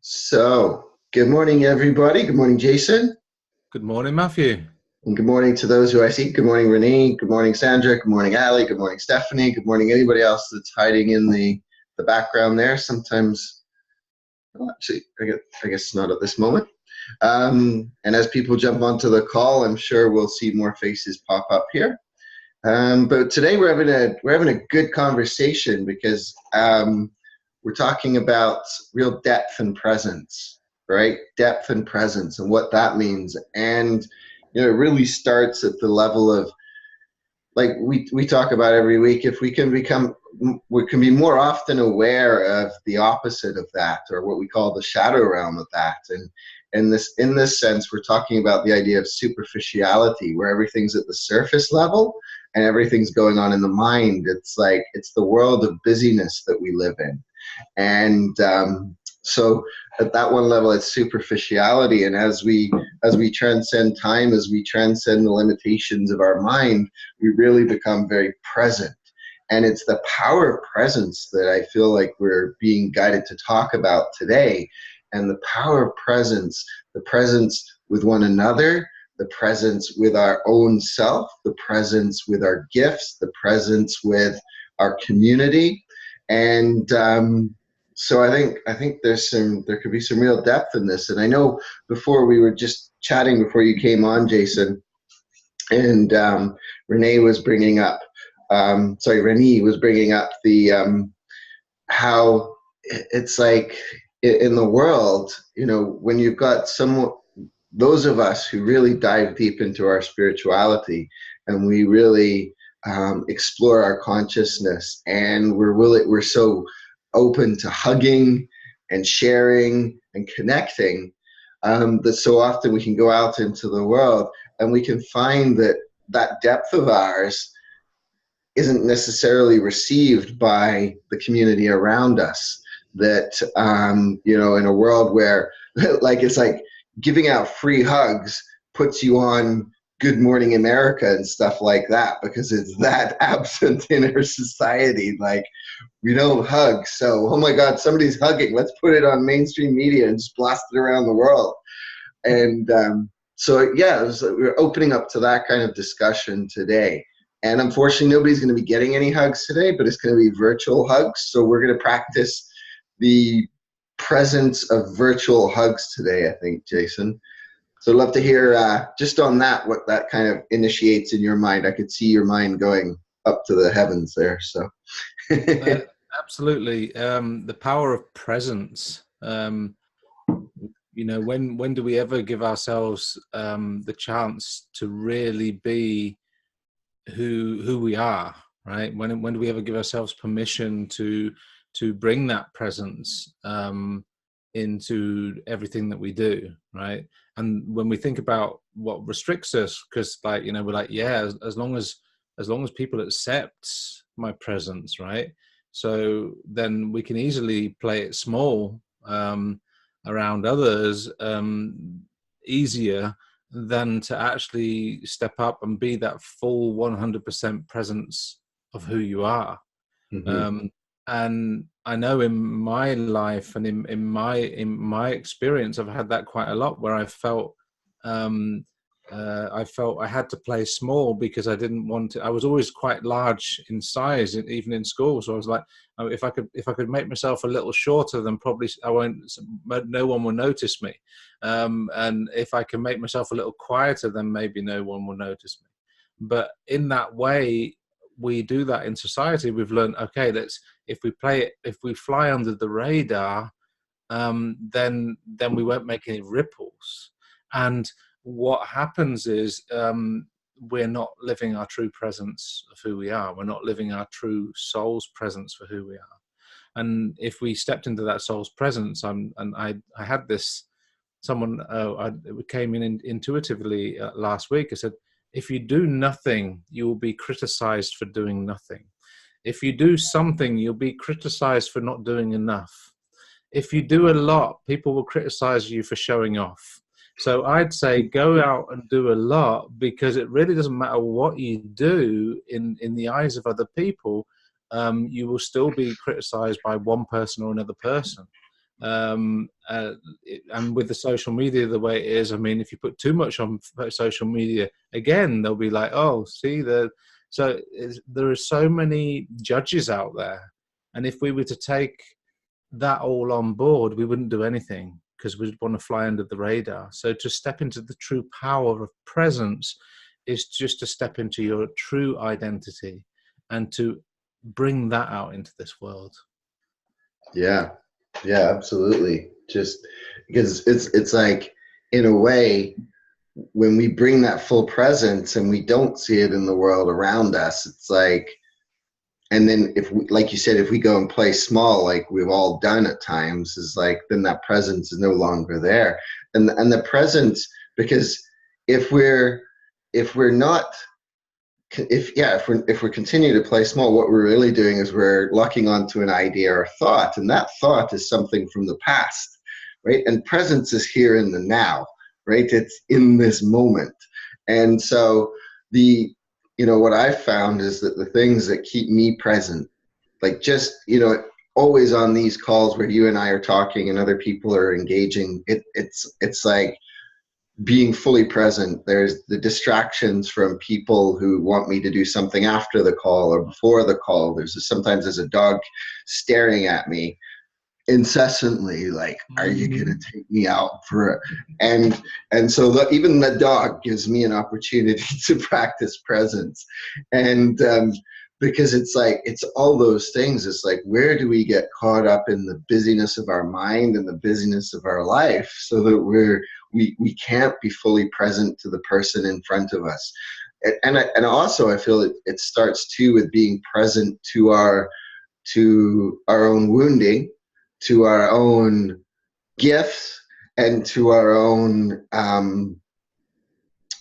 Good morning, everybody. Good morning, Jason. Good morning, Matthew. And good morning to those who I see. Good morning, Renee. Good morning, Sandra. Good morning, Ali. Good morning, Stephanie. Good morning, anybody else that's hiding in the background there. Sometimes, well, actually, I guess not at this moment. And as people jump onto the call, I'm sure we'll see more faces pop up here. But today we're having a good conversation because we're talking about real depth and presence, right? Depth and presence and what that means. And it really starts at the level of, like we talk about every week, if we can be more often aware of the opposite of that, or what we call the shadow realm of that. And in this sense, we're talking about the idea of superficiality, where everything's at the surface level and everything's going on in the mind. It's like it's the world of busyness that we live in. And so at that one level, it's superficiality. And as we transcend time, as we transcend the limitations of our mind, we really become very present. And it's the power of presence that I feel like we're being guided to talk about today. And the power of presence, the presence with one another, the presence with our own self, the presence with our gifts, the presence with our community. And so I think there could be some real depth in this. And I know before we were just chatting before you came on, Jason, and Renee was bringing up, Renee was bringing up the how it's like in the world, when you've got those of us who really dive deep into our spirituality and we really explore our consciousness, and we're so open to hugging and sharing and connecting, that so often we can go out into the world and we can find that that depth of ours isn't necessarily received by the community around us. That in a world where it's like giving out free hugs puts you on Good Morning America and stuff like that, because it's that absent in our society. Like, we don't hug, so oh my God, somebody's hugging, let's put it on mainstream media and just blast it around the world. And we're opening up to that kind of discussion today. And unfortunately, nobody's going to be getting any hugs today, but it's going to be virtual hugs. So we're going to practice the presence of virtual hugs today, I think, Jason. So I'd love to hear just on that, what that kind of initiates in your mind. I could see your mind going up to the heavens there. So Absolutely. The power of presence. When do we ever give ourselves the chance to really be who we are, right? When do we ever give ourselves permission to bring that presence into everything that we do, right? And when we think about what restricts us, because we're like, yeah, as long as people accept my presence, right? So then we can easily play it small around others, easier than to actually step up and be that full 100% presence of who you are. Mm-hmm. And I know in my life and in my experience, I've had that quite a lot, where I felt I had to play small because I didn't want to. I was always quite large in size, even in school. So I was like, if I could make myself a little shorter, then probably no one will notice me. And if I can make myself a little quieter, then maybe no one will notice me. But in that way, we do that in society. We've learned, okay, if we fly under the radar, then we won't make any ripples. And what happens is we're not living our true presence of who we are. We're not living our true soul's presence for who we are. And if we stepped into that soul's presence, I had this, someone came in intuitively last week. I said, if you do nothing, you will be criticized for doing nothing. If you do something, you'll be criticized for not doing enough. If you do a lot, people will criticize you for showing off. So I'd say go out and do a lot, because it really doesn't matter what you do in the eyes of other people. You will still be criticized by one person or another person. And with the social media the way it is, I mean, if you put too much on social media, again, they'll be like, oh, see, there are so many judges out there. And if we were to take that all on board, we wouldn't do anything, because we'd want to fly under the radar. So to step into the true power of presence is just to step into your true identity and to bring that out into this world. Yeah, absolutely. Just because it's like, in a way, when we bring that full presence and we don't see it in the world around us, it's like, and then if we, like you said, if we go and play small, like we've all done at times, is like, then that presence is no longer there. And the presence, because if we're not, if we continue to play small, what we're really doing is we're locking onto an idea or thought, and that thought is something from the past, right? And presence is here in the now, right? It's in this moment. And so what I've found is that the things that keep me present, like just, always on these calls where you and I are talking and other people are engaging, it's like being fully present. There's the distractions from people who want me to do something after the call or before the call. Sometimes there's a dog staring at me incessantly, like, are you gonna take me out for it? And so even the dog gives me an opportunity to practice presence. And because it's like, it's all those things. It's like, where do we get caught up in the busyness of our mind and the busyness of our life, so that we can't be fully present to the person in front of us? And also, I feel it starts too with being present to our own wounding, to our own gifts, and to our own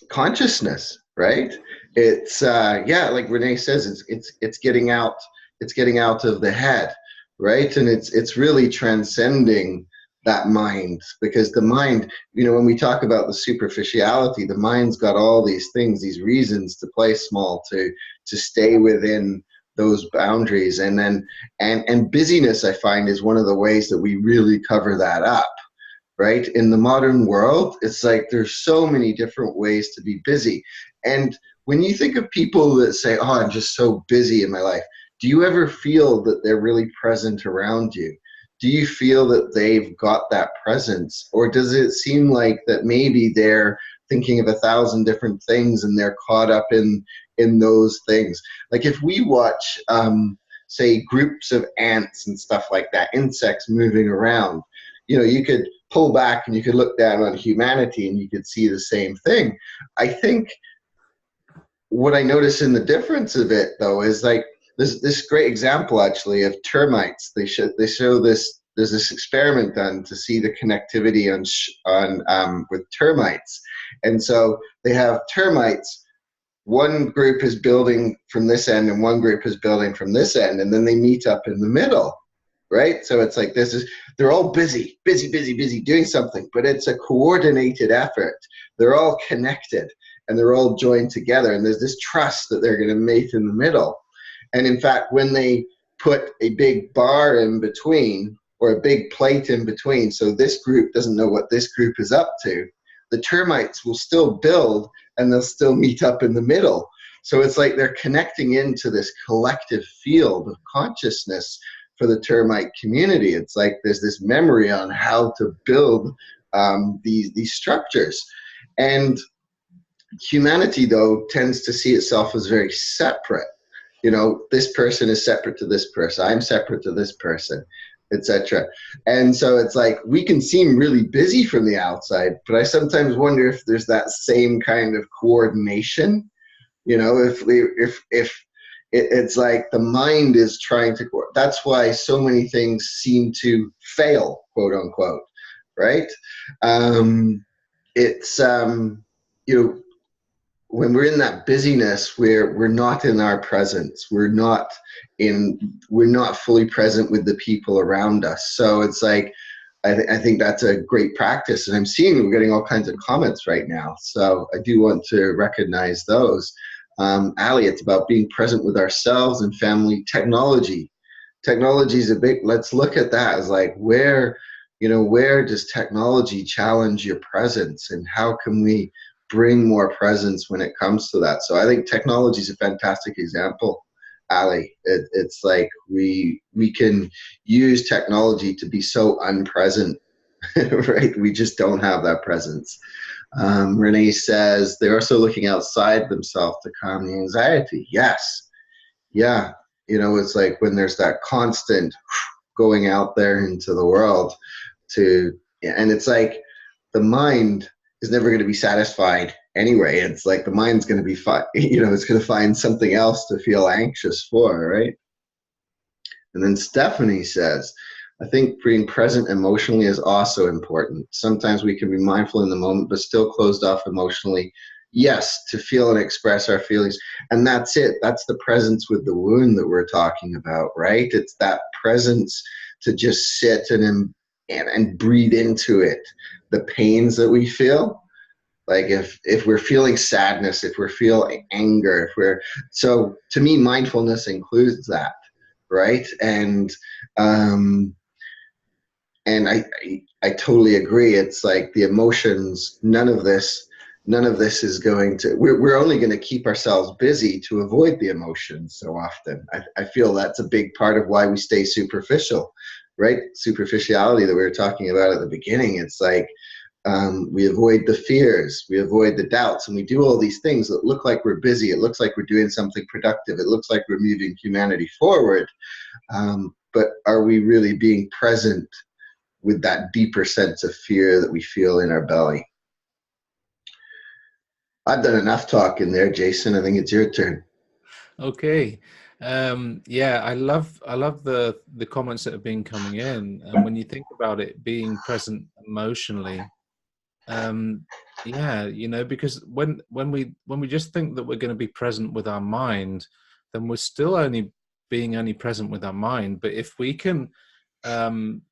consciousness, right? It's like Renee says, it's getting out of the head, right? And it's really transcending that mind, because the mind, when we talk about the superficiality, the mind's got all these things, these reasons to play small, to stay within those boundaries. And busyness, I find, is one of the ways that we really cover that up, right? In the modern world, it's like there's so many different ways to be busy. And when you think of people that say, oh, I'm just so busy in my life, do you ever feel that they're really present around you? Do you feel that they've got that presence? Or does it seem like that maybe they're thinking of 1,000 different things and they're caught up in those things? Like if we watch, say, groups of ants and stuff like that, insects moving around, you could pull back and you could look down on humanity and you could see the same thing. I think what I notice in the difference of it, though, is like this great example actually of termites. They show this. There's this experiment done to see the connectivity on with termites, and so they have termites. One group is building from this end, and one group is building from this end, and then they meet up in the middle, right? So it's like they're all busy doing something, but it's a coordinated effort. They're all connected and they're all joined together, and there's this trust that they're going to mate in the middle. And in fact, when they put a big bar in between, or a big plate in between, so this group doesn't know what this group is up to, the termites will still build and they'll still meet up in the middle. So it's like they're connecting into this collective field of consciousness for the termite community. It's like there's this memory on how to build these structures. And humanity, though, tends to see itself as very separate. This person is separate to this person, I'm separate to this person, etc. And so it's like we can seem really busy from the outside, but I sometimes wonder if there's that same kind of coordination. If it's like the mind is trying to, that's why so many things seem to fail, quote unquote, right? When we're in that busyness, we're not in our presence. We're not fully present with the people around us. So it's like, I think that's a great practice. And I'm seeing we're getting all kinds of comments right now. So I do want to recognize those. Ali, it's about being present with ourselves and family. Technology is a big, let's look at that as like where, where does technology challenge your presence, and how can we bring more presence when it comes to that? So I think technology is a fantastic example, Ali. It's like we can use technology to be so unpresent, right? We just don't have that presence. Renee says they're also looking outside themselves to calm the anxiety. Yes. Yeah. It's like when there's that constant going out there into the world and it's like the mind is never going to be satisfied anyway. It's like the mind's going to be it's going to find something else to feel anxious for, right? And then Stephanie says, I think being present emotionally is also important. Sometimes we can be mindful in the moment, but still closed off emotionally. Yes, to feel and express our feelings. And that's it. That's the presence with the wound that we're talking about, right? It's that presence to just sit and breathe into it. The pains that we feel, like if we're feeling sadness, if we're feeling anger, so to me, mindfulness includes that, right? Um, and I totally agree. It's like the emotions, none of this is going to, we're only going to keep ourselves busy to avoid the emotions so often. I feel that's a big part of why we stay superficial, right? Superficiality that we were talking about at the beginning. It's like, we avoid the fears, we avoid the doubts, and we do all these things that look like we're busy. It looks like we're doing something productive. It looks like we're moving humanity forward. But are we really being present with that deeper sense of fear that we feel in our belly? I've done enough talking there, Jason. I think it's your turn. Okay. Yeah, I love the comments that have been coming in. And when you think about it, being present emotionally, yeah, because when we just think that we're going to be present with our mind, then we're still only present with our mind. But if we can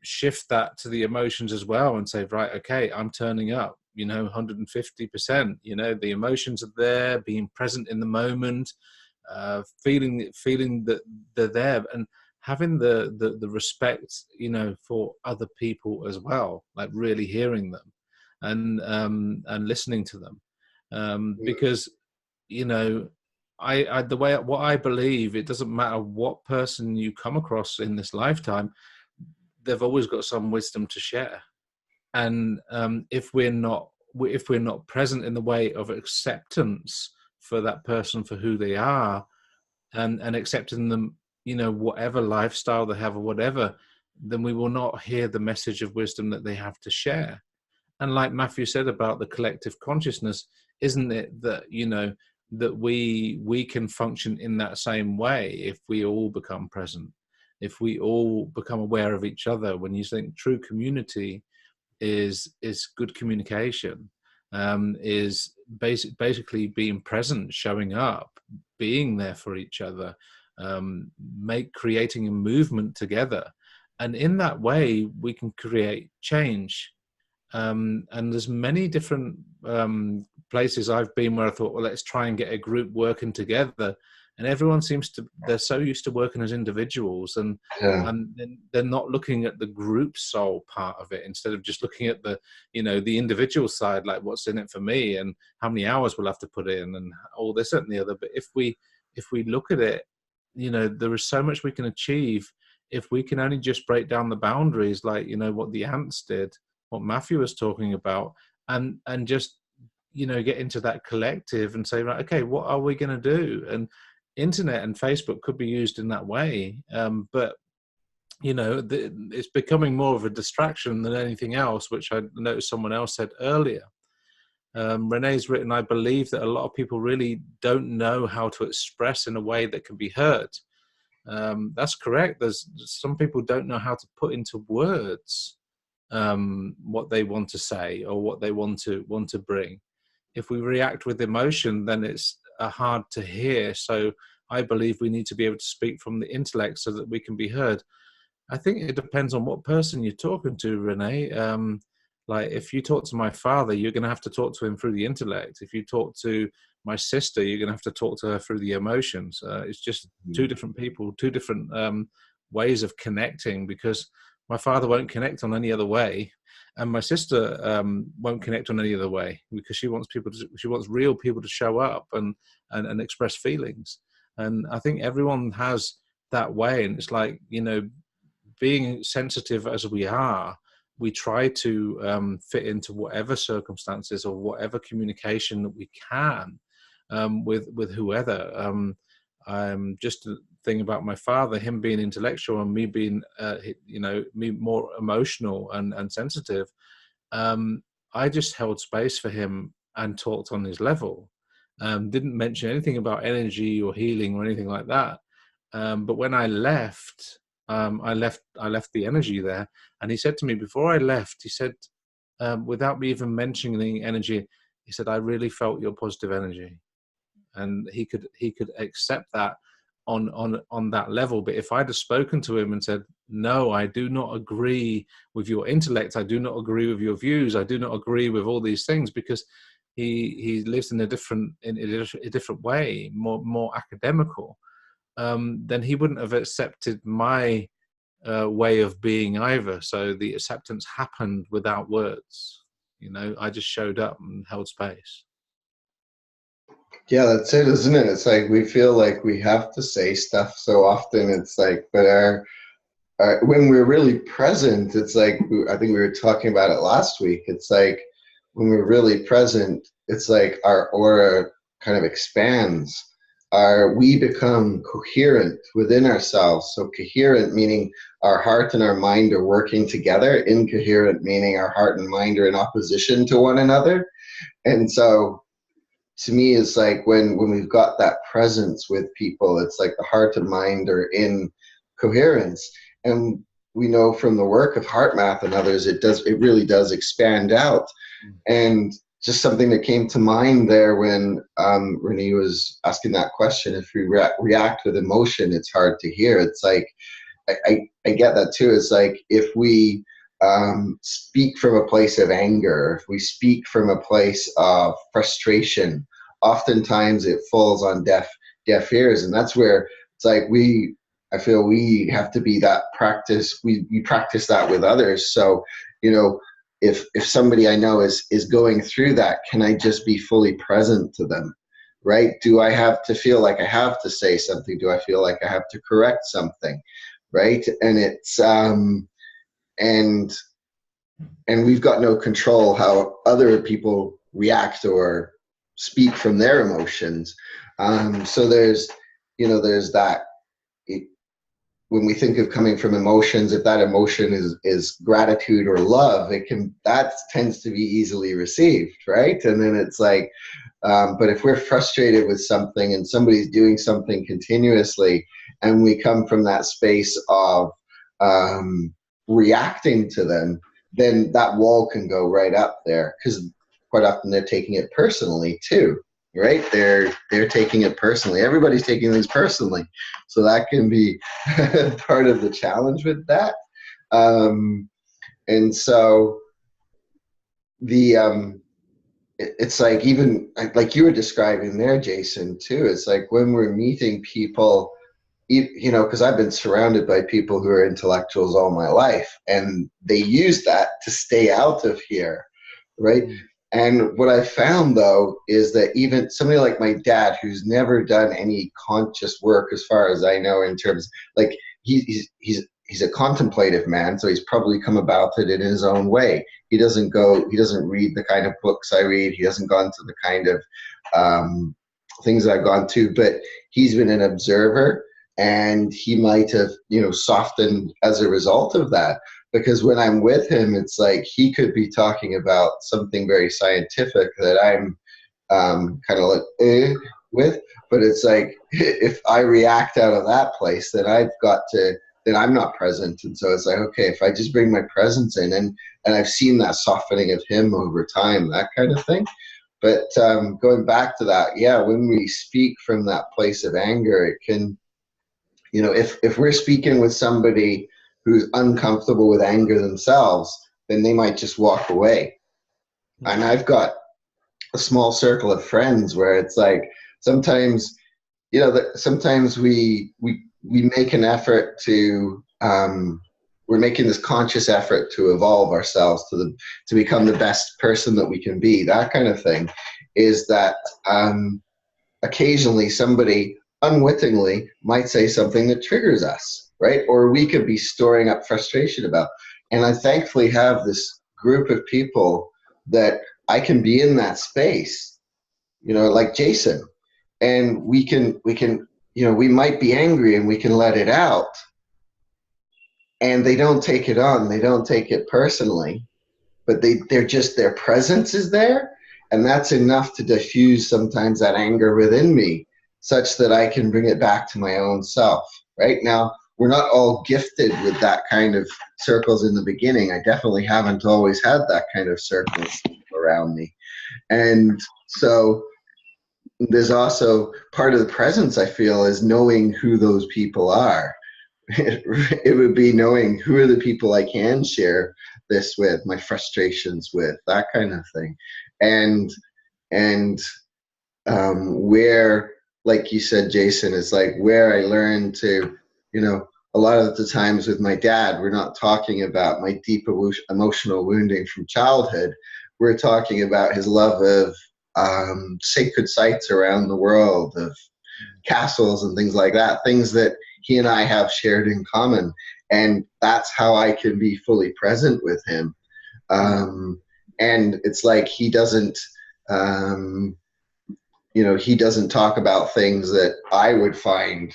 shift that to the emotions as well and say, right, okay, I'm turning up, 150%, the emotions are there, being present in the moment, feeling that they're there, and having the respect, for other people as well, like really hearing them and listening to them, because what I believe, it doesn't matter what person you come across in this lifetime, they've always got some wisdom to share. And if we're not present in the way of acceptance for that person for who they are, and accepting them, whatever lifestyle they have or whatever, then we will not hear the message of wisdom that they have to share. And like Matthew said about the collective consciousness, isn't it that that we can function in that same way if we all become present, if we all become aware of each other? When you think true community is good communication, is basically being present, showing up, being there for each other, creating a movement together, and in that way we can create change. And there's many different places I've been where I thought, well, let's try and get a group working together. And everyone they're so used to working as individuals, and Yeah. they're not looking at the group soul part of it, instead of just looking at the individual side, like what's in it for me and how many hours we'll have to put in and all this and the other. But if we look at it, there is so much we can achieve if we can only just break down the boundaries, like what the ants did, what Matthew was talking about, and just get into that collective and say, right, okay, what are we going to do? And internet and Facebook could be used in that way, but it's becoming more of a distraction than anything else, which I noticed someone else said earlier. Renee's written, I believe that a lot of people really don't know how to express in a way that can be heard. That's correct. There's some people don't know how to put into words what they want to say or what they want to bring. If we react with emotion, then it's hard to hear. So I believe we need to be able to speak from the intellect so that we can be heard. I think it depends on what person you're talking to, Renee. Like if you talk to my father, you're going to have to talk to him through the intellect. If you talk to my sister, you're going to have to talk to her through the emotions. It's just two different people, two different ways of connecting, because my father won't connect on any other way, and my sister won't connect on any other way, because she wants real people to show up and express feelings. And I think everyone has that way, and it's like, being sensitive as we are, we try to fit into whatever circumstances or whatever communication that we can with whoever. Just a thing about my father, him being intellectual and me being, me more emotional and sensitive. I just held space for him and talked on his level. Didn't mention anything about energy or healing or anything like that. But when I left, I left the energy there. And he said to me before I left, he said, without me even mentioning energy, he said, I really felt your positive energy. And he could accept that on that level. But if I'd have spoken to him and said, no, I do not agree with your intellect, I do not agree with your views, I do not agree with all these things, because he lives in a different way, more academical, then he wouldn't have accepted my way of being either. So the acceptance happened without words. I just showed up and held space. Yeah, that's it, isn't it? It's like we feel like we have to say stuff so often. It's like, but when we're really present, it's like, I think we were talking about it last week. It's like when we're really present, it's like our aura kind of expands. We become coherent within ourselves. So coherent meaning our heart and our mind are working together. Incoherent meaning our heart and mind are in opposition to one another. And so to me, it's like when we've got that presence with people, it's like the heart and mind are in coherence. And we know from the work of HeartMath and others, it really does expand out. And just something that came to mind there when Renee was asking that question, if we react with emotion, it's hard to hear. It's like, I get that too. It's like if we speak from a place of anger, if we speak from a place of frustration, oftentimes it falls on deaf ears. And that's where it's like I feel we have to be that practice. We practice that with others. So, if somebody I know is going through that, can I just be fully present to them, right? Do I have to feel like I have to say something? Do I feel like I have to correct something, right? And it's and we've got no control how other people react or speak from their emotions. So there's that. When we think of coming from emotions, if that emotion is gratitude or love, that tends to be easily received, right? And then it's like, but if we're frustrated with something and somebody's doing something continuously, and we come from that space of reacting to them, then that wall can go right up there, because quite often they're taking it personally too. Right? They're taking it personally. Everybody's taking things personally. So that can be part of the challenge with that. And so it's like, even like you were describing there, Jason, too, it's like when we're meeting people, because I've been surrounded by people who are intellectuals all my life, and they use that to stay out of here, right? And what I found, though, is that even somebody like my dad, who's never done any conscious work, as far as I know, in terms, like he's a contemplative man, so he's probably come about it in his own way. He doesn't read the kind of books I read. He hasn't gone to the kind of things I've gone to, but he's been an observer, and he might have, softened as a result of that. Because when I'm with him, it's like he could be talking about something very scientific that I'm kind of like with, but it's like if I react out of that place, then then I'm not present. And so it's like, okay, if I just bring my presence in, and I've seen that softening of him over time, that kind of thing. But going back to that, yeah, when we speak from that place of anger, it can, if we're speaking with somebody who's uncomfortable with anger themselves, then they might just walk away. And I've got a small circle of friends where it's like sometimes, sometimes we make an effort to we're making this conscious effort to evolve ourselves to become the best person that we can be, that kind of thing, is that occasionally somebody unwittingly might say something that triggers us, right? Or we could be storing up frustration about. And I thankfully have this group of people that I can be in that space, like Jason, and we can, we might be angry and we can let it out, and they don't take it on, they don't take it personally, but they're just, their presence is there, and that's enough to diffuse sometimes that anger within me, such that I can bring it back to my own self. Right now, we're not all gifted with that kind of circles in the beginning. I definitely haven't always had that kind of circles around me. And so there's also part of the presence, I feel, is knowing who those people are. It would be knowing who are the people I can share this with, my frustrations with, that kind of thing. And where, like you said, Jason, is like where I learned to, a lot of the times with my dad, we're not talking about my deep emotional wounding from childhood. We're talking about his love of sacred sites around the world, of castles and things like that, things that he and I have shared in common. And that's how I can be fully present with him. And it's like he doesn't, he doesn't talk about things that I would find,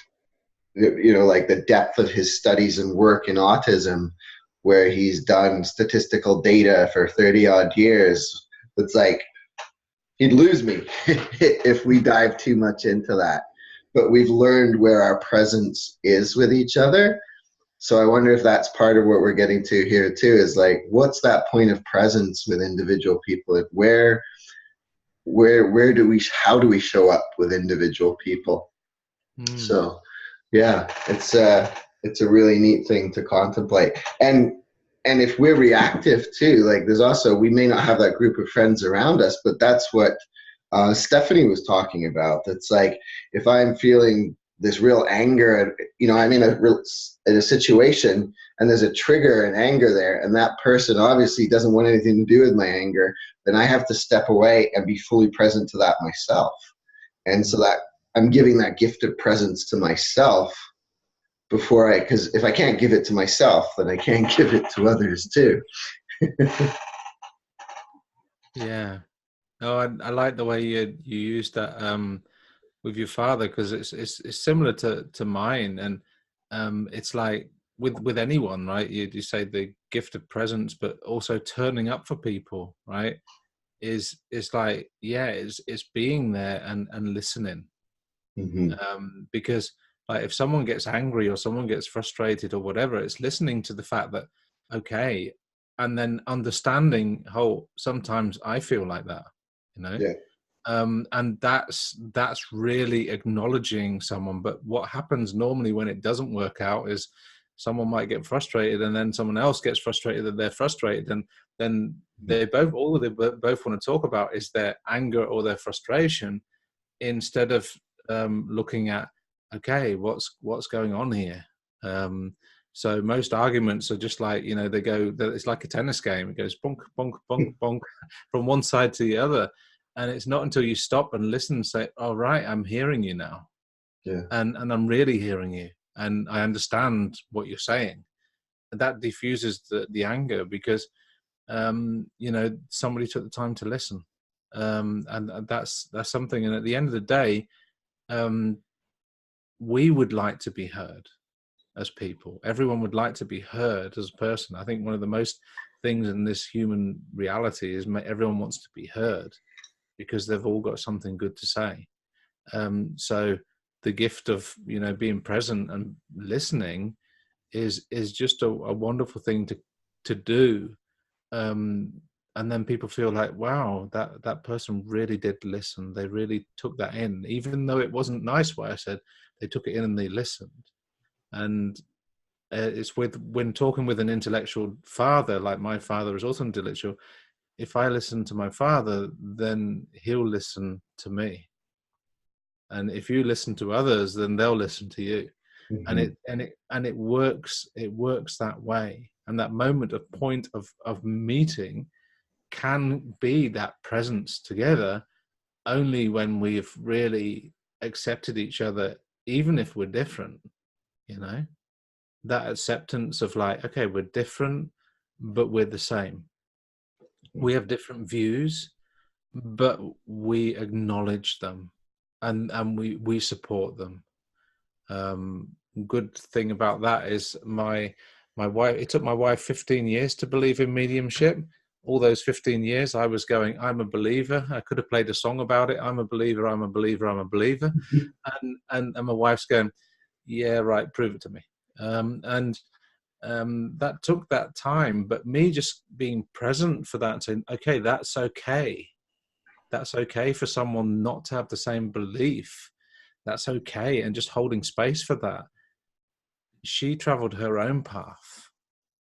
like the depth of his studies and work in autism, where he's done statistical data for 30 odd years. It's like, he'd lose me if we dive too much into that. But we've learned where our presence is with each other. So I wonder if that's part of what we're getting to here too, is like, what's that point of presence with individual people? Where do we, how do we show up with individual people? So yeah, it's a really neat thing to contemplate. And if we're reactive too, like there's also, we may not have that group of friends around us, but that's what Stephanie was talking about. It's like, if I'm feeling this real anger, I'm in a situation and there's a trigger and anger there, and that person obviously doesn't want anything to do with my anger, then I have to step away and be fully present to that myself. And so that I'm giving that gift of presence to myself before because if I can't give it to myself, then I can't give it to others too. Yeah. Oh, I like the way you used that with your father, because it's similar to mine, and it's like with anyone, right? You say the gift of presence, but also turning up for people, right? Is like, yeah, it's being there and listening. Because like if someone gets angry or someone gets frustrated or whatever, it's listening to the fact that, okay, and then understanding how sometimes I feel like that, Yeah. and that's really acknowledging someone. But what happens normally when it doesn't work out is someone might get frustrated, and then someone else gets frustrated that they're frustrated, and then they both want to talk about is their anger or their frustration, instead of looking at, okay, what's going on here. So most arguments are just like, they go, it's like a tennis game. It goes bonk, bonk, bonk, bonk from one side to the other. And it's not until you stop and listen and say, all right, I'm hearing you now. Yeah. And I'm really hearing you. And I understand what you're saying. And that diffuses the anger, because, somebody took the time to listen. And that's something. And at the end of the day, we would like to be heard as people. Everyone would like to be heard as a person. I think one of the most things in this human reality is everyone wants to be heard, because they've all got something good to say. So the gift of being present and listening is just a wonderful thing to do. And then people feel like, wow, that person really did listen. They really took that in, even though it wasn't nice what I said. They took it in and they listened. And it's when talking with an intellectual father, like my father is also intellectual. If I listen to my father, then he'll listen to me. And if you listen to others, then they'll listen to you. and Mhm. it works that way. And that point of meeting can be that presence together only when we've really accepted each other, even if we're different, you know, that acceptance of like, okay, we're different, but we're the same. We have different views, but we acknowledge them, and we support them. Good thing about that is my wife. It took my wife 15 years to believe in mediumship. All those 15 years, I was going, I'm a believer. I could have played a song about it. I'm a believer. I'm a believer. I'm a believer. And my wife's going, yeah, right. Prove it to me. And that took that time. But me just being present for that and saying, okay, that's okay. That's okay for someone not to have the same belief. That's okay. And just holding space for that. She traveled her own path,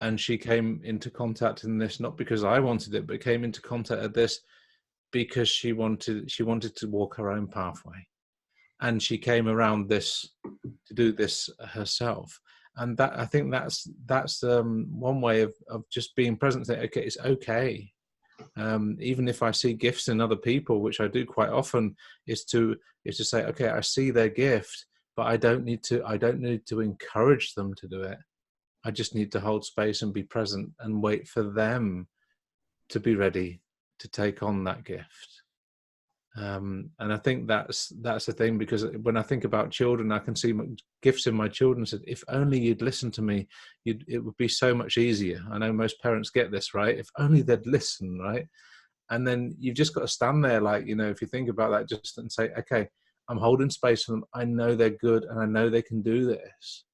and she came into contact in this not because I wanted it, but came into contact with this because she wanted to walk her own pathway, and she came around this to do this herself. And that, I think that's one way of just being present. Say, okay, it's okay. Even if I see gifts in other people, which I do quite often, is to say, okay, I see their gift, but I don't need to encourage them to do it. I just need to hold space and be present and wait for them to be ready to take on that gift. And I think that's the thing, because when I think about children, I can see gifts in my children. Said, if only you'd listen to me, it would be so much easier. I know most parents get this, right? If only they'd listen, right? And then you've just got to stand there, like, you know, if you think about that, just and say, okay, I'm holding space for them. I know they're good, and I know they can do this.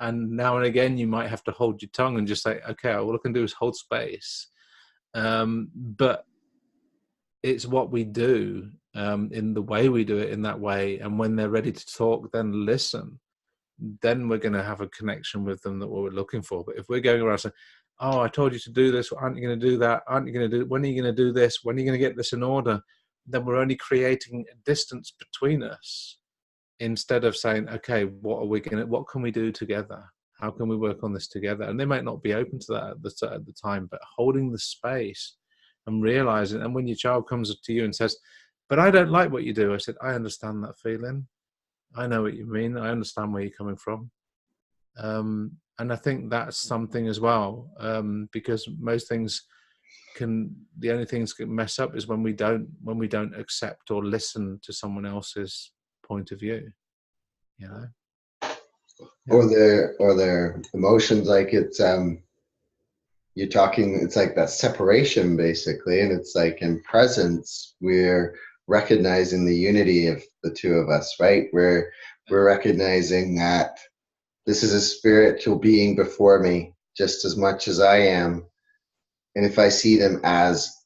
And now and again, you might have to hold your tongue and just say, okay, all I can do is hold space. But it's what we do, in the way we do it in that way. And when they're ready to talk, then listen. Then we're going to have a connection with them that what we're looking for. But if we're going around saying, oh, I told you to do this, aren't you going to do that? Aren't you going to do, when are you going to do this? When are you going to get this in order? Then we're only creating a distance between us, instead of saying, okay, what can we do together? How can we work on this together? And they might not be open to that at the time, but holding the space and realizing. And when your child comes to you and says, but I don't like what you do, I said, I understand that feeling. I know what you mean. I understand where you're coming from. And I think that's something as well, because most things the only things can mess up is when we don't accept or listen to someone else's point of view, you know. Yeah. Or their emotions, like it's you're talking, it's like that separation basically, and it's like in presence we're recognizing the unity of the two of us, right? We're recognizing that this is a spiritual being before me just as much as I am, and if I see them as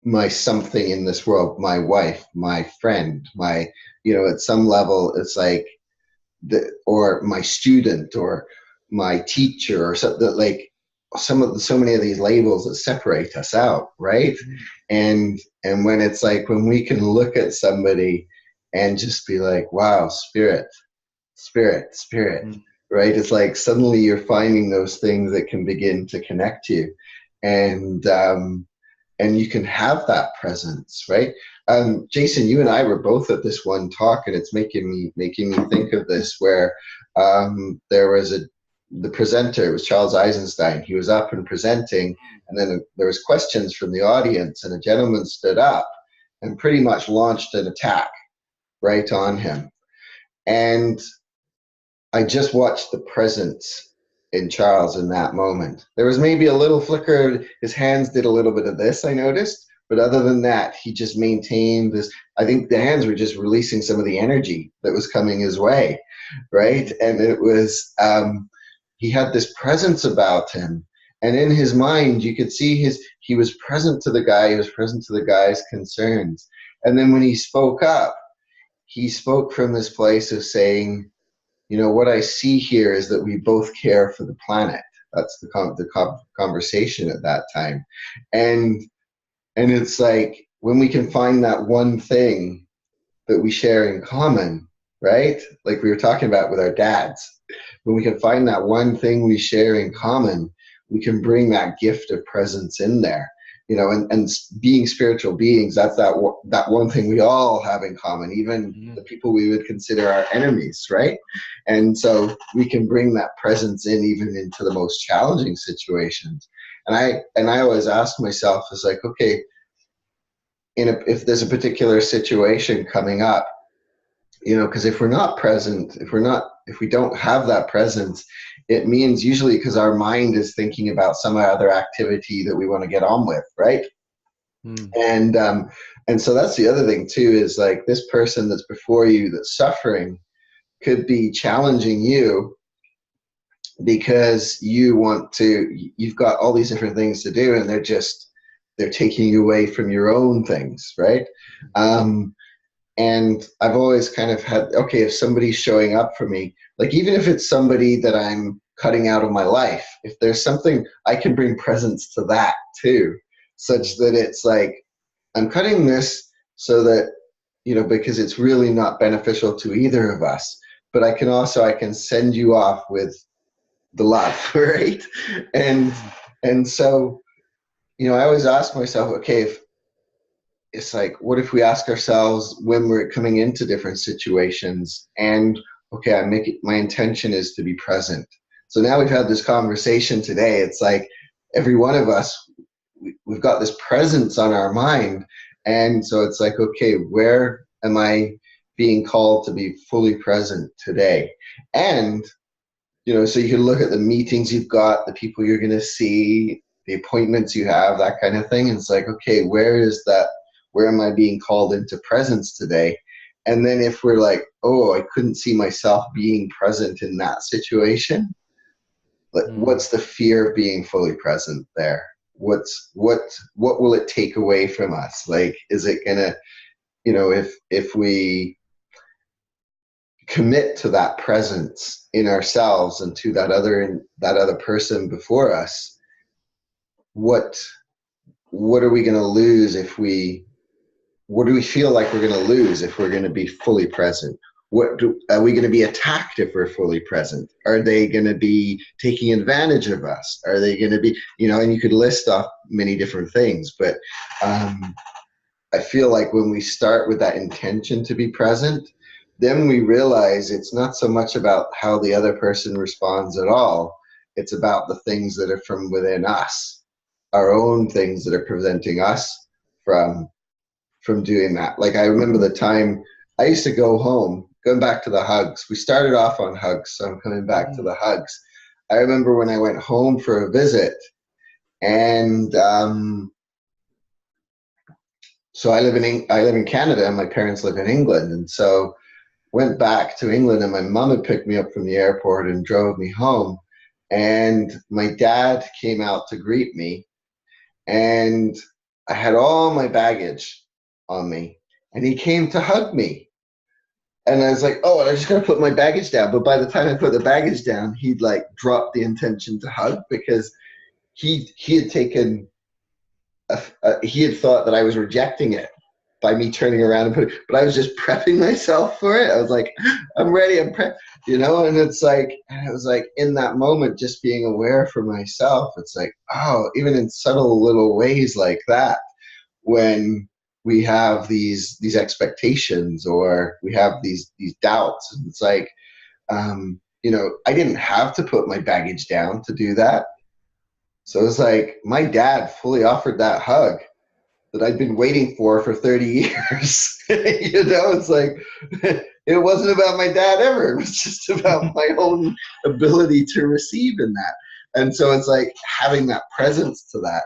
my something in this world, my wife, my friend, my, you know, at some level it's like or my student or my teacher or something, like so many of these labels that separate us out, right? And when it's like, when we can look at somebody and just be like, wow, spirit, right? It's like suddenly you're finding those things that can begin to connect you, and you can have that presence, right? Jason, you and I were both at this one talk, and it's making me think of this, where there was the presenter, it was Charles Eisenstein. He was up and presenting, and then there was questions from the audience, and a gentleman stood up and pretty much launched an attack right on him. And I just watched the presence in Charles in that moment. There was maybe a little flicker, his hands did a little bit of this, I noticed, but other than that, he just maintained this. I think the hands were just releasing some of the energy that was coming his way, right? And it was, he had this presence about him. And in his mind, you could see he was present to the guy, he was present to the guy's concerns. And then when he spoke up, he spoke from this place of saying, you know, what I see here is that we both care for the planet. That's the conversation at that time. And it's like, when we can find that one thing that we share in common, right? Like we were talking about with our dads. When we can find that one thing we share in common, we can bring that gift of presence in there. And being spiritual beings, that's that one thing we all have in common, even the people we would consider our enemies, right? And so we can bring that presence in even into the most challenging situations. And I always ask myself, is like, okay, if there's a particular situation coming up, because if we're not present, if we don't have that presence, it means usually because our mind is thinking about some other activity that we want to get on with, right? And so that's the other thing too, is like this person that's before you that's suffering could be challenging you because you've got all these different things to do, and they're taking you away from your own things, right? And I've always kind of had, okay, if somebody's showing up for me, like even if it's somebody that I'm cutting out of my life, if there's something, I can bring presence to that too, such that it's like, I'm cutting this so that, because it's really not beneficial to either of us, but I can send you off with the love, right? And so, I always ask myself, okay, if it's like, what if we ask ourselves when we're coming into different situations, and okay, my intention is to be present. So now we've had this conversation today. It's like every one of us, we've got this presence on our mind. And so it's like, okay, where am I being called to be fully present today? And, so you can look at the meetings you've got, the people you're going to see, the appointments you have, that kind of thing. And it's like, okay, where am I being called into presence today? And then if we're like, oh, I couldn't see myself being present in that situation, what's the fear of being fully present there? What will it take away from us? Like, is it gonna, if we commit to that presence in ourselves and to that other person before us, what are we going to lose what do we feel like we're going to lose if we're going to be fully present? Are we going to be attacked if we're fully present? Are they going to be taking advantage of us? Are they going to be, and you could list off many different things, but I feel like when we start with that intention to be present, then we realize it's not so much about how the other person responds at all. It's about the things that are from within us, our own things that are preventing us from doing that. Like I remember the time I used to go home, going back to the hugs. We started off on hugs, so I'm coming back to the hugs. I remember when I went home for a visit, and so I live in Canada, and my parents live in England, and so went back to England, and my mom had picked me up from the airport and drove me home, and my dad came out to greet me, and I had all my baggage on me, and he came to hug me, and I was like, oh, I just gotta put my baggage down. But by the time I put the baggage down, he'd like dropped the intention to hug, because he had taken he had thought that I was rejecting it by me turning around and but I was just prepping myself for it. I was like, I'm ready, I'm prepped, and it was like in that moment, just being aware for myself, it's like, oh, even in subtle little ways like that, when we have these expectations, or we have these doubts, and it's like, I didn't have to put my baggage down to do that. So it's like my dad fully offered that hug that I'd been waiting for 30 years. It's like, it wasn't about my dad ever. It was just about my own ability to receive in that. And so it's like having that presence to that,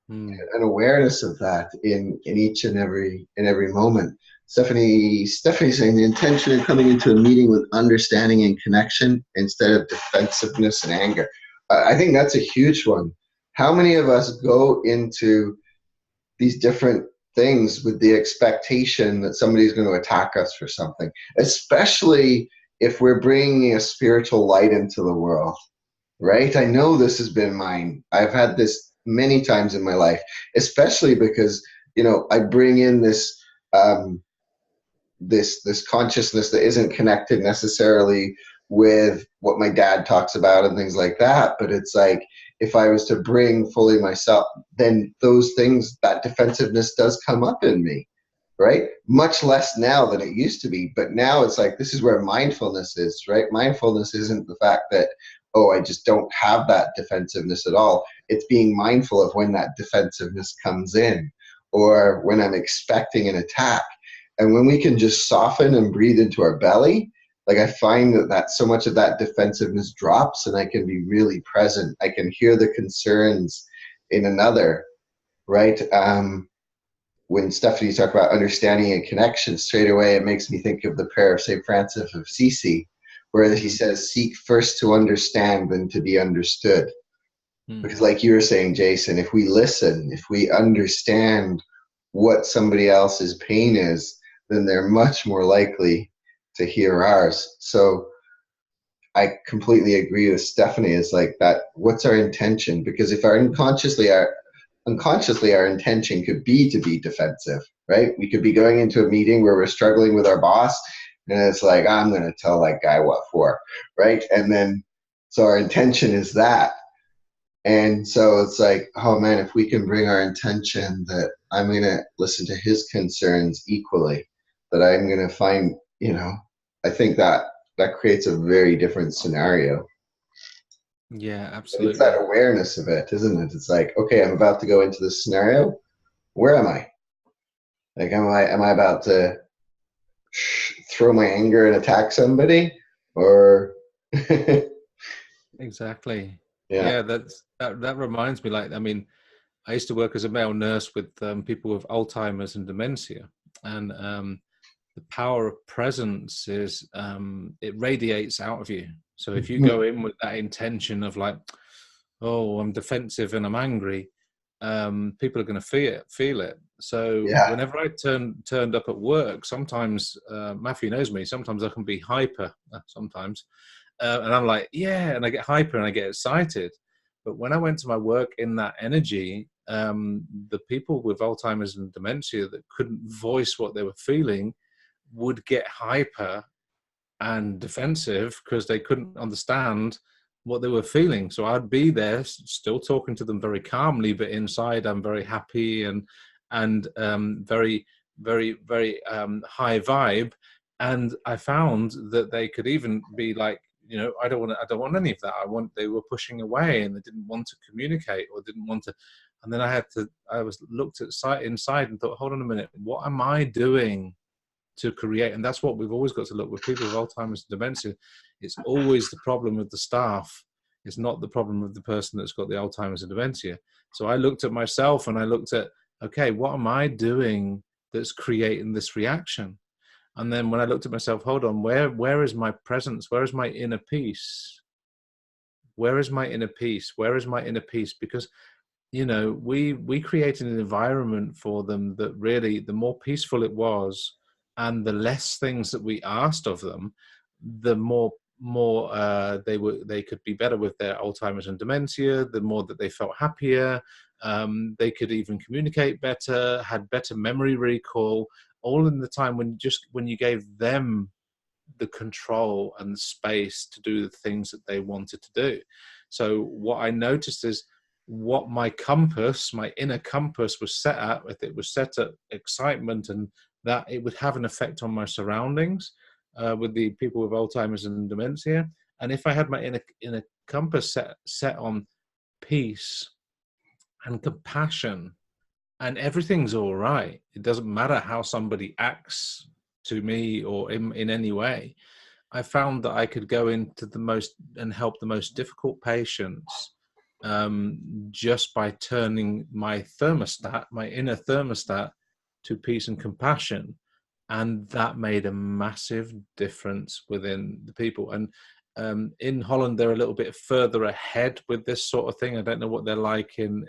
an awareness of that in each and every moment. Stephanie's saying the intention of coming into a meeting with understanding and connection instead of defensiveness and anger. I think that's a huge one. How many of us go into these different things with the expectation that somebody's going to attack us for something, especially if we're bringing a spiritual light into the world, right? I know this has been mine. I've had this many times in my life, especially because, I bring in this this consciousness that isn't connected necessarily with what my dad talks about and things like that. But it's like, if I was to bring fully myself, then those things, that defensiveness does come up in me, right? Much less now than it used to be. But now it's like, this is where mindfulness is, right? Mindfulness isn't the fact that, oh, I just don't have that defensiveness at all. It's being mindful of when that defensiveness comes in, or when I'm expecting an attack. And when we can just soften and breathe into our belly, like, I find that so much of that defensiveness drops, and I can be really present. I can hear the concerns in another, right? When Stephanie talked about understanding and connection, straight away it makes me think of the prayer of St. Francis of Assisi, where he says, seek first to understand than to be understood. Because like you were saying, Jason, if we listen, if we understand what somebody else's pain is, then they're much more likely to hear ours. So I completely agree with Stephanie. It's like that, what's our intention? Because if unconsciously our intention could be to be defensive, right? We could be going into a meeting where we're struggling with our boss, and it's like, I'm going to tell that guy what for, right? And then, so our intention is that. And so it's like, oh man, if we can bring our intention that I'm going to listen to his concerns equally, that I'm going to find, I think that creates a very different scenario. Yeah, It's absolutely. that awareness of it, isn't it? It's like, okay, I'm about to go into this scenario. Where am I? Like, am I about to throw my anger and attack somebody, or Exactly. yeah. Yeah, that reminds me. Like, I mean, I used to work as a male nurse with people with Alzheimer's and dementia, and the power of presence is it radiates out of you. So if you go in with that intention of like, oh, I'm defensive and I'm angry, people are going to feel it. So Yeah. whenever I turned up at work, sometimes Matthew knows me. Sometimes I can be hyper. Sometimes. And I'm like, yeah, and I get hyper and I get excited. But when I went to my work in that energy, the people with Alzheimer's and dementia that couldn't voice what they were feeling would get hyper and defensive because they couldn't understand what they were feeling. So I'd be there still talking to them very calmly, but inside I'm very happy and very, very, very high vibe. And I found that they could even be like, I don't want any of that. They were pushing away and they didn't want to communicate or didn't want to. And then I looked at inside and thought, hold on a minute, what am I doing to create? And that's what we've always got to look with people with Alzheimer's and dementia. It's always the problem with the staff. It's not the problem of the person that's got the Alzheimer's and dementia. So I looked at myself and I looked at, okay, what am I doing that's creating this reaction? And then when I looked at myself, hold on, where is my presence? Where is my inner peace? Where is my inner peace? Where is my inner peace? Because, we created an environment for them that really, the more peaceful it was and the less things that we asked of them, the more they could be better with their Alzheimer's and dementia, the more that they felt happier, they could even communicate better, had better memory recall, all in the time when you gave them the control and the space to do the things that they wanted to do. So what I noticed is what my inner compass was set at, if it was set at excitement, and that it would have an effect on my surroundings with the people with Alzheimer's and dementia. And if I had my inner compass set on peace and compassion, and everything's all right. It doesn't matter how somebody acts to me or in any way. I found that I could go into and help the most difficult patients just by turning my inner thermostat, to peace and compassion. And that made a massive difference within the people. And in Holland, they're a little bit further ahead with this sort of thing. I don't know what they're like in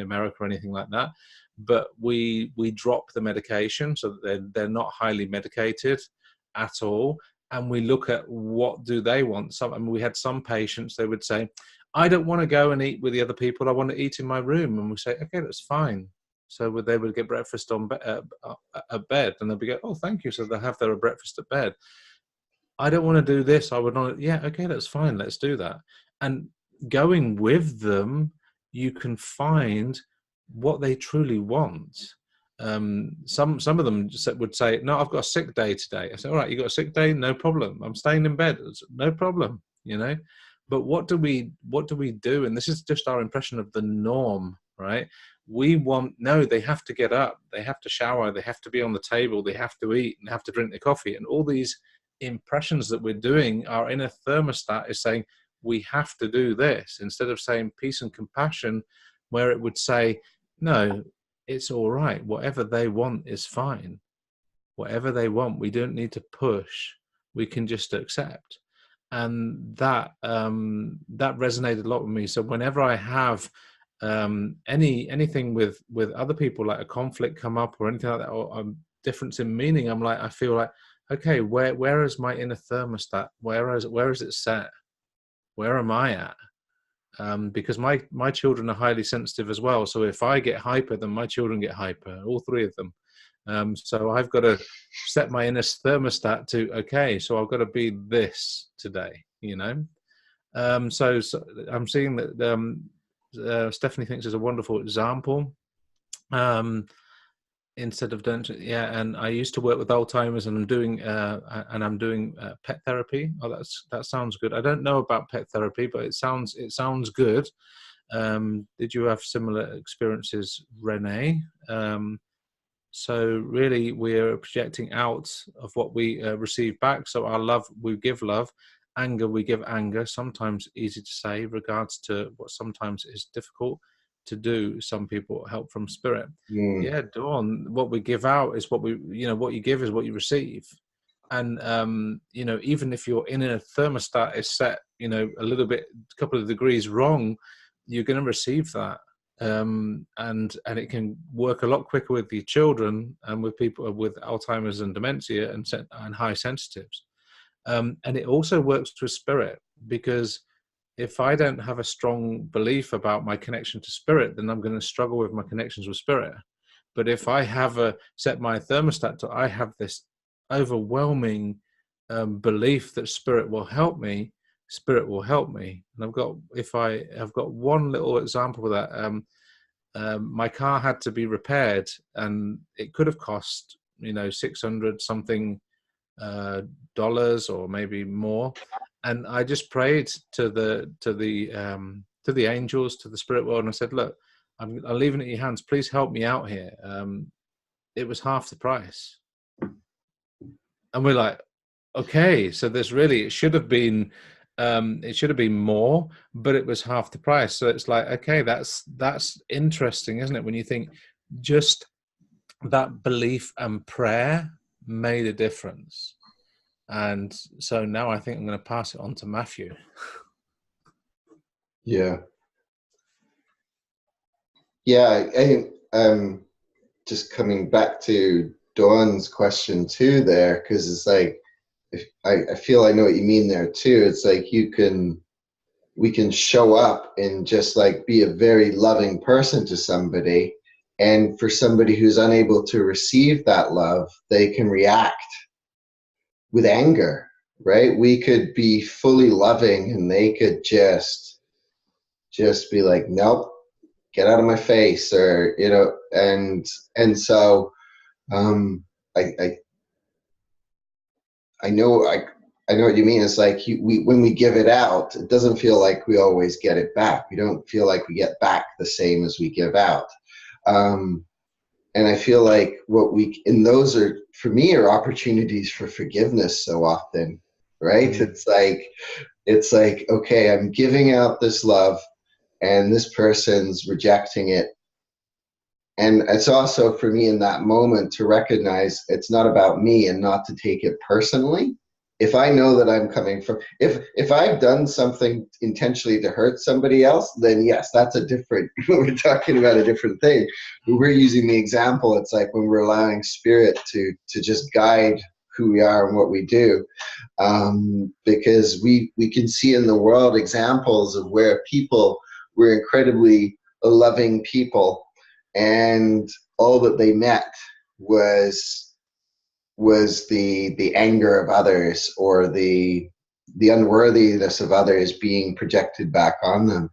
America or anything like that. But we drop the medication so that they're not highly medicated at all. And we look at what do they want. We had some patients, they would say, I don't want to go and eat with the other people. I want to eat in my room. And we say, okay, that's fine. So they would get breakfast at bed, and they'd be go, oh, thank you. So they'll have their breakfast at bed. I don't want to do this. I would not. Yeah, okay, that's fine. Let's do that. And going with them, you can find what they truly want. Some of them would say, no, I've got a sick day today. I said, all right, you got a sick day? No problem. I'm staying in bed. No problem, you know. But what do we do? And this is just our impression of the norm, right? We want, no, they have to get up, they have to shower, they have to be on the table, they have to eat and have to drink their coffee. And all these impressions that we're doing, our inner thermostat is saying, we have to do this, instead of saying peace and compassion, where it would say, no, it's all right. Whatever they want is fine. Whatever they want, we don't need to push. We can just accept. And that resonated a lot with me. So whenever I have anything with other people, like a conflict come up or anything like that, or a difference in meaning, I'm like, I feel like, okay, where is my inner thermostat? Where is it set? Where am I at? Because my children are highly sensitive as well. So if I get hyper, then my children get hyper, all three of them. So I've got to set my inner thermostat to, okay, so I've got to be this today, you know. So I'm seeing that Stephanie thinks is a wonderful example. Instead of and I used to work with Alzheimer's, and I'm doing pet therapy. Oh, that sounds good. I don't know about pet therapy, but it sounds good. Did you have similar experiences, Renee? So really, we're projecting out of what we receive back. So our love, we give love. Anger, we give anger. Sometimes easy to say, regards to what sometimes is difficult to do. Some people help from spirit. Yeah, Dawn, what we give out is what what you give is what you receive. And even if your inner thermostat is set a couple of degrees wrong, you're going to receive that. And it can work a lot quicker with your children and with people with Alzheimer's and dementia and high sensitives. And it also works with spirit, because if I don't have a strong belief about my connection to spirit, then I'm going to struggle with my connections with spirit. But if I have set my thermostat to, I have this overwhelming belief that spirit will help me, spirit will help me. And I've got one little example of that. My car had to be repaired, and it could have cost, $600 something dollars or maybe more. And I just prayed to the angels, to the spirit world, and I said, look, I'm leaving it in your hands. Please help me out here. It was half the price. And we're like, okay, so it should have been more, but it was half the price. So it's like, okay, that's interesting, isn't it? When you think just that belief and prayer made a difference. And so now I think I'm going to pass it on to Matthew. Yeah. I think just coming back to Dawn's question too there, because it's like, I feel I know what you mean there too. It's like we can show up and just like be a very loving person to somebody, and for somebody who's unable to receive that love, they can react with anger, right? We could be fully loving and they could just be like, nope, get out of my face, or and so I know what you mean. It's like when we give it out, it doesn't feel like we always get it back. We don't feel like we get back the same as we give out. And I feel like those are, for me, are opportunities for forgiveness so often, right? Mm-hmm. It's like, okay, I'm giving out this love and this person's rejecting it. And it's also for me in that moment to recognize it's not about me and not to take it personally. If I know that I'm coming from, if I've done something intentionally to hurt somebody else, then yes, that's we're talking about a different thing. We're using the example, it's like when we're allowing spirit to just guide who we are and what we do. Because we can see in the world examples of where people were incredibly loving people, and all that they met was the anger of others, or the unworthiness of others being projected back on them.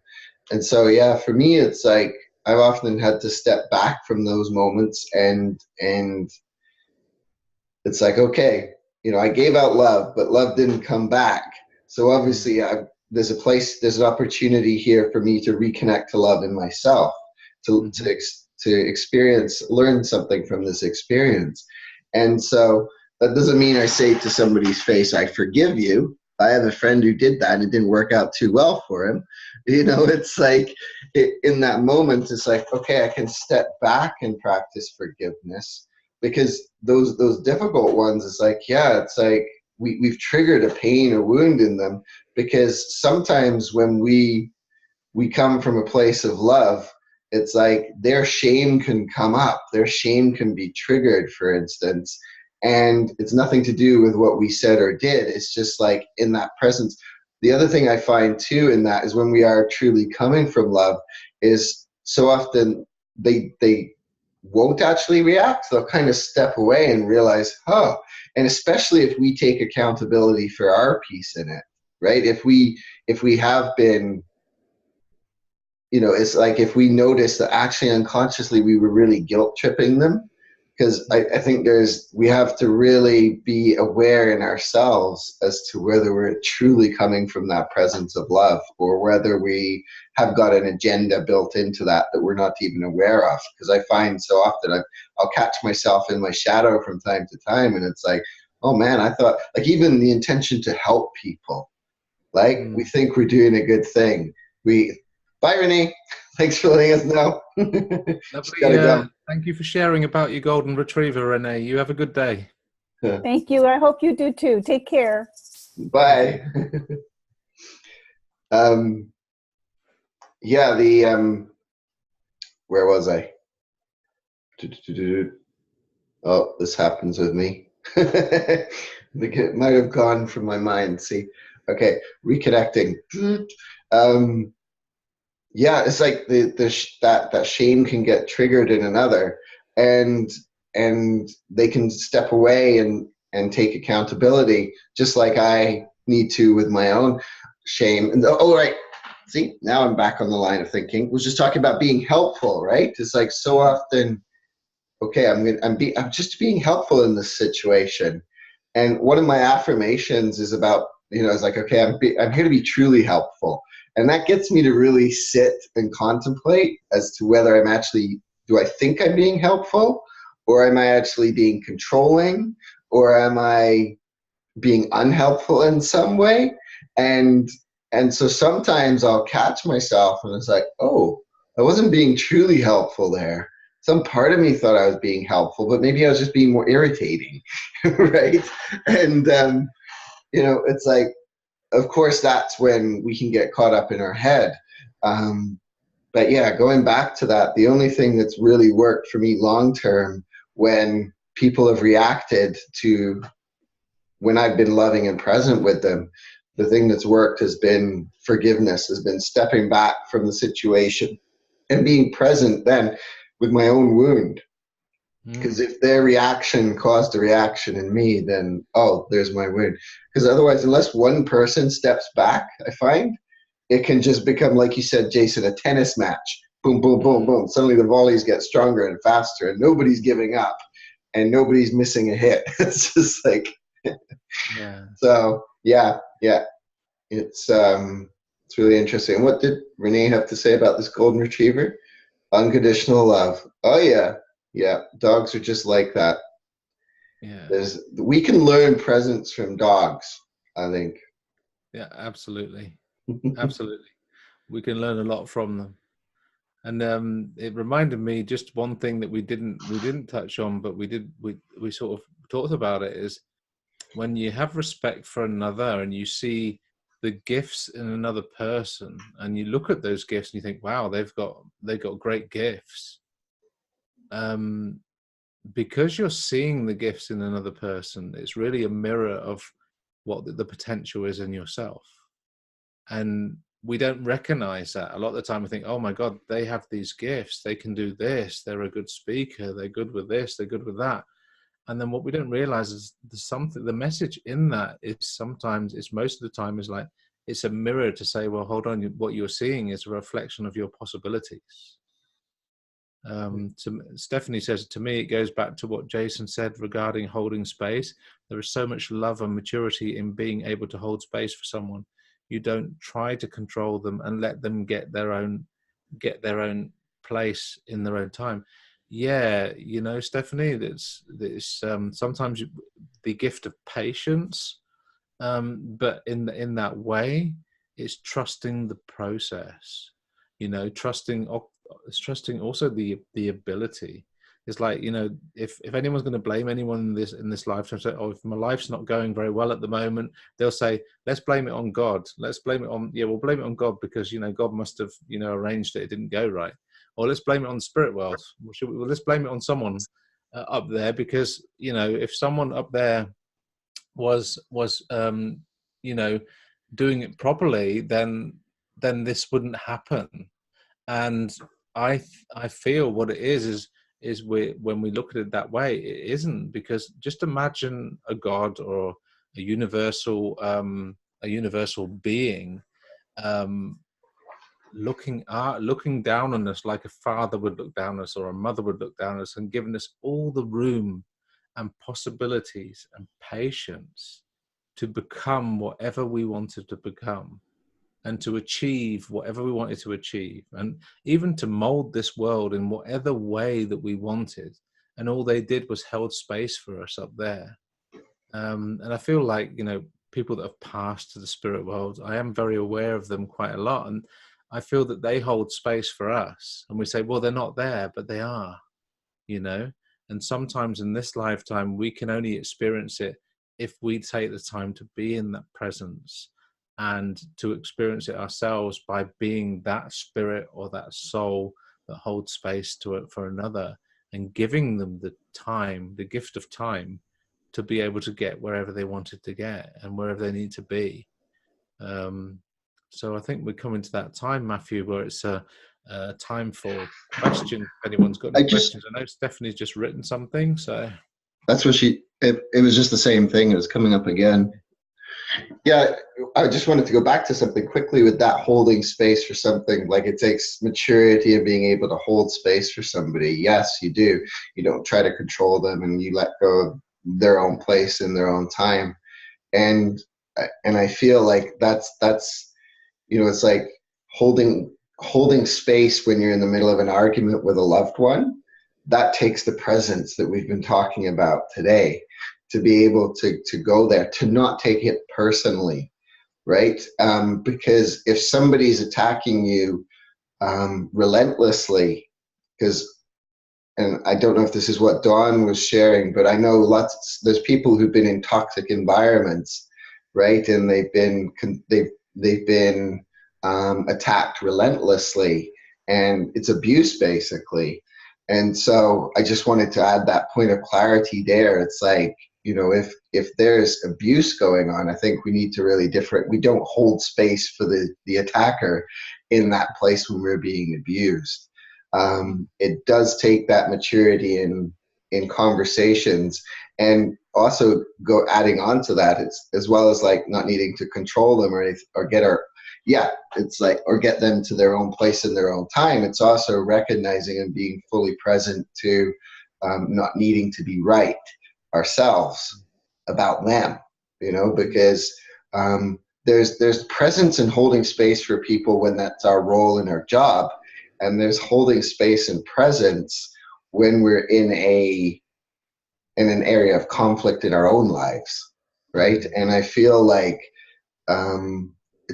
And so, yeah, for me, it's like I've often had to step back from those moments, and it's like, okay, I gave out love, but love didn't come back. So obviously, there's an opportunity here for me to reconnect to love in myself, to experience, learn something from this experience. And so that doesn't mean I say to somebody's face, I forgive you. I have a friend who did that and it didn't work out too well for him. It's like in that moment, it's like, okay, I can step back and practice forgiveness, because those difficult ones, it's like, yeah, it's like we've triggered a pain, a wound in them, because sometimes when we come from a place of love, it's like their shame can come up, their shame can be triggered, for instance, and it's nothing to do with what we said or did. It's just like in that presence. The other thing I find too in that is when we are truly coming from love, is so often they won't actually react. They'll kind of step away and realize, oh, and especially if we take accountability for our piece in it, right? If we have been, it's like if we notice that actually unconsciously we were really guilt tripping them, because I think we have to really be aware in ourselves as to whether we're truly coming from that presence of love, or whether we have got an agenda built into that we're not even aware of. Because I find so often I'll catch myself in my shadow from time to time, and it's like, oh man, I thought, like, even the intention to help people, like we think we're doing a good thing. Bye, Renee. Thanks for letting us know. Lovely. Go. Thank you for sharing about your golden retriever, Renee. You have a good day. Thank you. I hope you do too. Take care. Bye. Yeah, where was I? Oh, this happens with me. I think it might have gone from my mind. See, okay, reconnecting. Yeah, it's like that shame can get triggered in another, and they can step away and take accountability, just like I need to with my own shame. And right, see, now I'm back on the line of thinking. Was just talking about being helpful, right? It's like so often, okay, I'm just being helpful in this situation. And one of my affirmations is about, it's like, okay, I'm here to be truly helpful. And that gets me to really sit and contemplate as to whether do I think I'm being helpful, or am I actually being controlling, or am I being unhelpful in some way? And so sometimes I'll catch myself and it's like, oh, I wasn't being truly helpful there. Some part of me thought I was being helpful, but maybe I was just being more irritating, right? And, it's like, of course, that's when we can get caught up in our head. But yeah, going back to that, the only thing that's really worked for me long term, when people have reacted to when I've been loving and present with them, the thing that's worked has been forgiveness, has been stepping back from the situation and being present then with my own wound. Because if their reaction caused a reaction in me, then, oh, there's my wound. Because otherwise, unless one person steps back, I find, it can just become, like you said, Jason, a tennis match. Boom, boom, boom, boom. Suddenly the volleys get stronger and faster, and nobody's giving up, and nobody's missing a hit. It's just like, yeah. So yeah, it's really interesting. What did Renee have to say about this golden retriever? Unconditional love. Oh yeah. Dogs are just like that. Yeah. We can learn presence from dogs, I think. Yeah, absolutely. Absolutely. We can learn a lot from them. And it reminded me just one thing that we didn't touch on, but we sort of talked about it, is when you have respect for another and you see the gifts in another person and you look at those gifts and you think, wow, they've got great gifts. Because you're seeing the gifts in another person, it's really a mirror of what the potential is in yourself. And we don't recognize that. A lot of the time we think, oh my God, they have these gifts, they can do this, they're a good speaker, they're good with this, they're good with that. And then what we don't realize is there's something, the message in that is sometimes, it's most of the time is like, it's a mirror to say, well, hold on, what you're seeing is a reflection of your possibilities. Stephanie says, to me, it goes back to what Jason said regarding holding space. There is so much love and maturity in being able to hold space for someone. You don't try to control them and let them get their own place in their own time. Yeah, you know, Stephanie, that's sometimes the gift of patience, but in that way, it's trusting the process. You know, trusting also the ability. It's like, you know, if anyone's going to blame anyone in this lifetime, say, oh, if my life's not going very well at the moment, they'll say, let's blame it on God. Let's blame it on, we'll blame it on God because, you know, God must have, you know, arranged it didn't go right. Or let's blame it on the spirit world. Well, let's blame it on someone up there, because, you know, if someone up there was you know, doing it properly, then this wouldn't happen. And I feel what it is when we look at it that way, it isn't, because just imagine a God or a universal being looking down on us like a father would look down on us, or a mother would look down on us, and giving us all the room and possibilities and patience to become whatever we wanted to become, and to achieve whatever we wanted to achieve, and even to mold this world in whatever way that we wanted. And all they did was held space for us up there. And I feel like, you know, people that have passed to the spirit world, I am very aware of them quite a lot. And I feel that they hold space for us. And we say, well, they're not there, but they are, you know. And sometimes in this lifetime, we can only experience it if we take the time to be in that presence, and to experience it ourselves by being that spirit or that soul that holds space to it for another, and giving them the time, the gift of time, to be able to get wherever they wanted to get and wherever they need to be. So I think we're coming to that time, Matthew, where it's a time for questions. If anyone's got any questions, I know Stephanie's just written something, so that's what it was just the same thing. It was coming up again. Yeah, I just wanted to go back to something quickly with that holding space for something. Like, it takes maturity of being able to hold space for somebody. Yes, you do. You don't try to control them, and you let go of their own place in their own time. And I feel like that's you know, it's like holding space when you're in the middle of an argument with a loved one. That takes the presence that we've been talking about today, to be able to go there, to not take it personally, right? Because if somebody's attacking you relentlessly, and I don't know if this is what Dawn was sharing, but I know there's people who've been in toxic environments, right? And they've been attacked relentlessly, and it's abuse, basically. And so I just wanted to add that point of clarity there. It's like, you know, if there's abuse going on, I think we need to really we don't hold space for the attacker in that place when we're being abused. It does take that maturity in conversations, and also adding on to that, it's as well as like not needing to control them or get them to their own place in their own time. It's also recognizing and being fully present to not needing to be right ourselves about them, you know, because there's presence and holding space for people when that's our role in our job, and there's holding space and presence when we're in an area of conflict in our own lives, right? And I feel like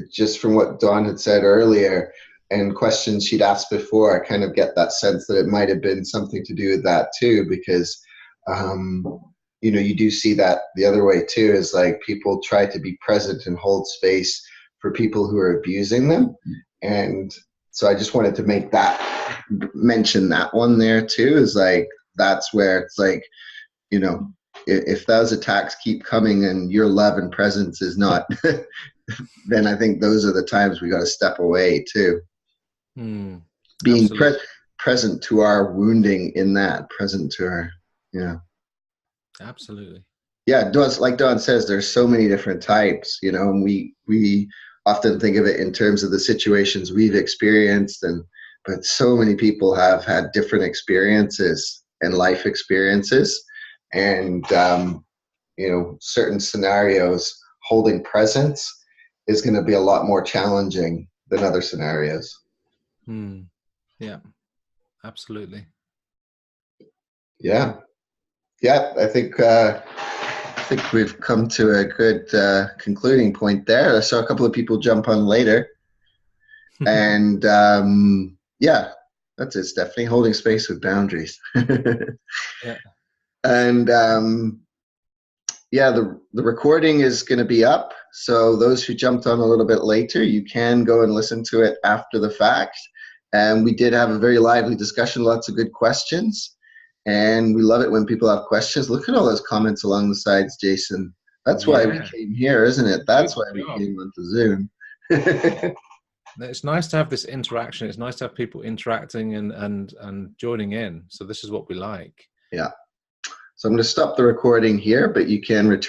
just from what Dawn had said earlier and questions she'd asked before, I kind of get that sense that it might have been something to do with that too, because you know, you do see that the other way too, is like people try to be present and hold space for people who are abusing them. And so I just wanted to mention that one there too, is like, that's where it's like, you know, if those attacks keep coming and your love and presence is not then I think those are the times we got to step away too. Being present to our wounding in that, present to our, Absolutely. Yeah, like Don says, there's so many different types, and we often think of it in terms of the situations we've experienced, but so many people have had different experiences and life experiences, and certain scenarios holding presence is going to be a lot more challenging than other scenarios. Yeah, absolutely. Yeah, I think we've come to a good concluding point there. I saw a couple of people jump on later, and that's it, Stephanie. Holding space with boundaries. Yeah. And the recording is going to be up. So those who jumped on a little bit later, you can go and listen to it after the fact. And we did have a very lively discussion, lots of good questions. And we love it when people have questions. Look at all those comments along the sides, Jason. That's why we came here, isn't it? That's why we came onto Zoom. It's nice to have this interaction. It's nice to have people interacting and joining in. So this is what we like. Yeah. So I'm going to stop the recording here, but you can return